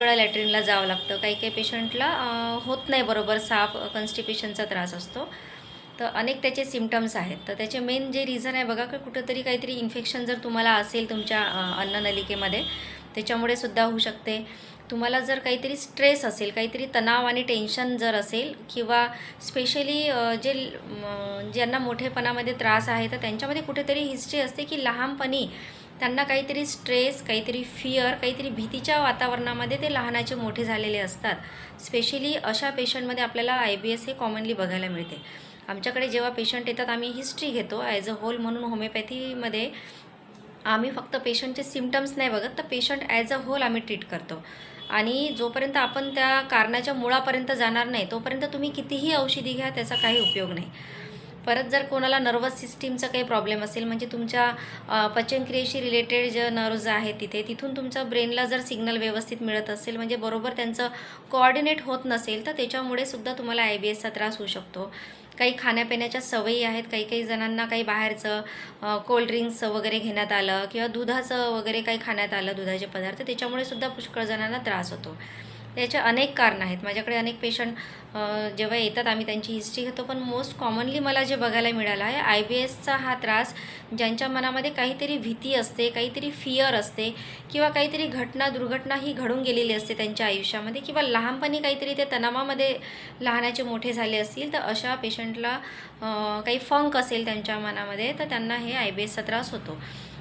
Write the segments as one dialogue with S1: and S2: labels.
S1: वेळा लॅट्रिनला जावं लागतं. काही काही पेशंटला होत नाही बरोबर साफ, कॉन्स्टिपेशनचा त्रास असतो. तर अनेक त्याचे सिम्पटम्स आहेत. तर त्याचे मेन जे रिझन आहे बघा, की कुठंतरी काहीतरी इन्फेक्शन जर तुम्हाला असेल तुमच्या अन्ननलिकेमध्ये, त्याच्यामुळे सुद्धा होऊ शकते. तुम्हाला जर काहीतरी स्ट्रेस असेल, काहीतरी तणाव आणि टेन्शन जर असेल, किंवा स्पेशली ज्यांना मोठेपणामध्ये त्रास आहे, तर त्यांच्यामध्ये कुठेतरी हिस्ट्री असते, की लहानपणी त्यांना काहीतरी स्ट्रेस, काहीतरी फिअर, काहीतरी भीतीच्या वातावरणामध्ये ते लहानाचे मोठे झालेले असतात. स्पेशली अशा पेशंटमध्ये आपल्याला IBS हे कॉमनली बघायला मिळते. आमच्याकडे जेव्हा पेशंट येतात आम्ही हिस्ट्री घेतो ॲज अ होल म्हणून. होमिओपॅथीमध्ये आम्ही फक्त पेशंटचे सिम्पटम्स नाही बघत, तर पेशंट ॲज अ होल आम्ही ट्रीट करतो. आणि जोपर्यंत आपण त्या कारणाच्या मुळापर्यंत जाणार नाही, तोपर्यंत तुम्ही कितीही औषधी घ्या, त्याचा काही उपयोग नाही. परत जर कोणाला नर्वस सिस्टीमचा काही प्रॉब्लेम असेल, म्हणजे तुमच्या पचनक्रियेशी रिलेटेड जे नर्व्ज आहेत तिथून तुमच्या ब्रेनला जर सिग्नल व्यवस्थित मिळत असेल, म्हणजे बरोबर त्यांचं कोऑर्डिनेट होत नसेल, तर त्याच्यामुळे सुद्धा तुम्हाला IBSचा त्रास होऊ शकतो. काही खाण्यापिण्याच्या सवयी आहेत, काही काही जणांना काही बाहेरचं कोल्ड्रिंक्स वगैरे घेण्यात आलं, किंवा दुधाचं वगैरे काही खाण्यात आलं, दुधाचे पदार्थ, त्याच्यामुळे सुद्धा पुष्कळ जणांना त्रास होतो. त्याचे अनेक कारणं आहेत. माझ्याकडे अनेक पेशंट जेव्हा येतात आम्ही त्यांची हिस्ट्री घेतो, पण मोस्ट कॉमनली मला जे बघायला मिळालं आहे, IBSचा हा त्रास ज्यांच्या मनामध्ये काहीतरी भीती असते, काहीतरी फिअर असते, किंवा काहीतरी दुर्घटना ही घडून गेलेली असते त्यांच्या आयुष्यामध्ये, किंवा लहानपणी काहीतरी ते तणावामध्ये लहानाचे मोठे झाले असतील, तर अशा पेशंटला काही फंक असेल त्यांच्या मनामध्ये, तर त्यांना हे IBSचा त्रास होतो.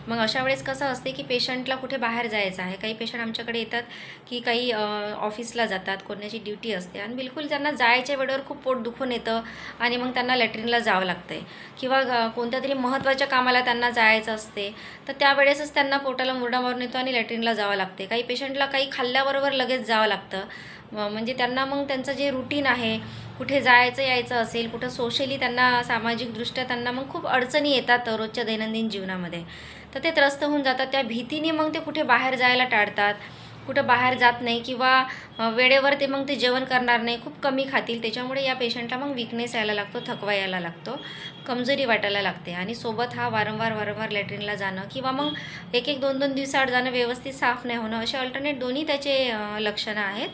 S1: मग अशा वेळेस कसं असते, की पेशंटला कुठे बाहेर जायचं आहे. काही पेशंट आमच्याकडे येतात, की काही ऑफिसला जातात, कोणाची ड्युटी असते, आणि बिलकुल त्यांना जायच्या वेळेवर खूप पोट दुखून येतं, आणि मग त्यांना लॅट्रिनला जावं लागतं आहे, किंवा कोणत्यातरी महत्त्वाच्या कामाला त्यांना जायचं असते, तर त्यावेळेसच त्यांना पोटाला मुरडा मारून येतो आणि लॅट्रिनला जावं लागते. काही पेशंटला काही खाल्ल्याबरोबर लगेच जावं लागतं. म्हणजे त्यांना मग त्यांचं जे रुटीन आहे, कुठे जायचं यायचं असेल, कुठं सोशली त्यांना सामाजिकदृष्ट्या त्यांना मग खूप अडचणी येतात रोजच्या दैनंदिन जीवनामध्ये, तर ते त्रस्त होऊन जातात. त्या भीतीने मग ते कुठे बाहेर जायला टाळतात, कुठं बाहेर जात नाही, किंवा वेळेवर ते मग ते जेवण करणार नाही, खूप कमी खातील. त्याच्यामुळे या पेशंटला मग विकनेस यायला लागतो, थकवा यायला लागतो, कमजोरी वाटायला लागते, आणि सोबत हा वारंवार लॅट्रिनला जाणं, किंवा मग 1-1, 2-2 दिवसाआड जाणं, व्यवस्थित साफ नाही होणं, असे अल्टरनेट दोन्ही त्याचे लक्षणं आहेत.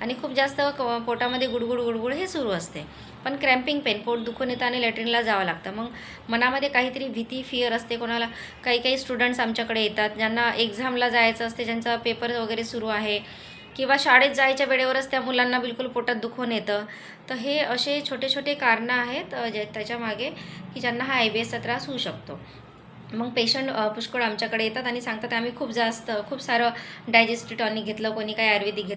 S1: आणि खूप जास्त पोटामध्ये गुडगुड हे सुरू असते. पण क्रॅम्पिंग पेन, पोट दुखून येतं आणि लॅट्रिनला जावं लागतं. मग मनामध्ये काहीतरी भीती, फिअर असते कोणाला. काही स्टुडंट्स आमच्याकडे येतात, ज्यांना एक्झामला जायचं असते, ज्यांचा पेपर वगैरे सुरू आहे, किंवा शाळेत जायच्या वेळेवरच त्या मुलांना बिलकुल पोटात दुखून येतं. तर हे असे छोटे छोटे कारणं आहेत त्याच्यामागे, की ज्यांना हा IBSचा त्रास होऊ शकतो. मग पेशंट पुष्कळ आमच्याकडे येतात आणि सांगतात, आम्ही खूप सारं डायजेस्टिव्ह टॉनिक घेतलं, कोणी काही आयुर्वेदिक घेतलं.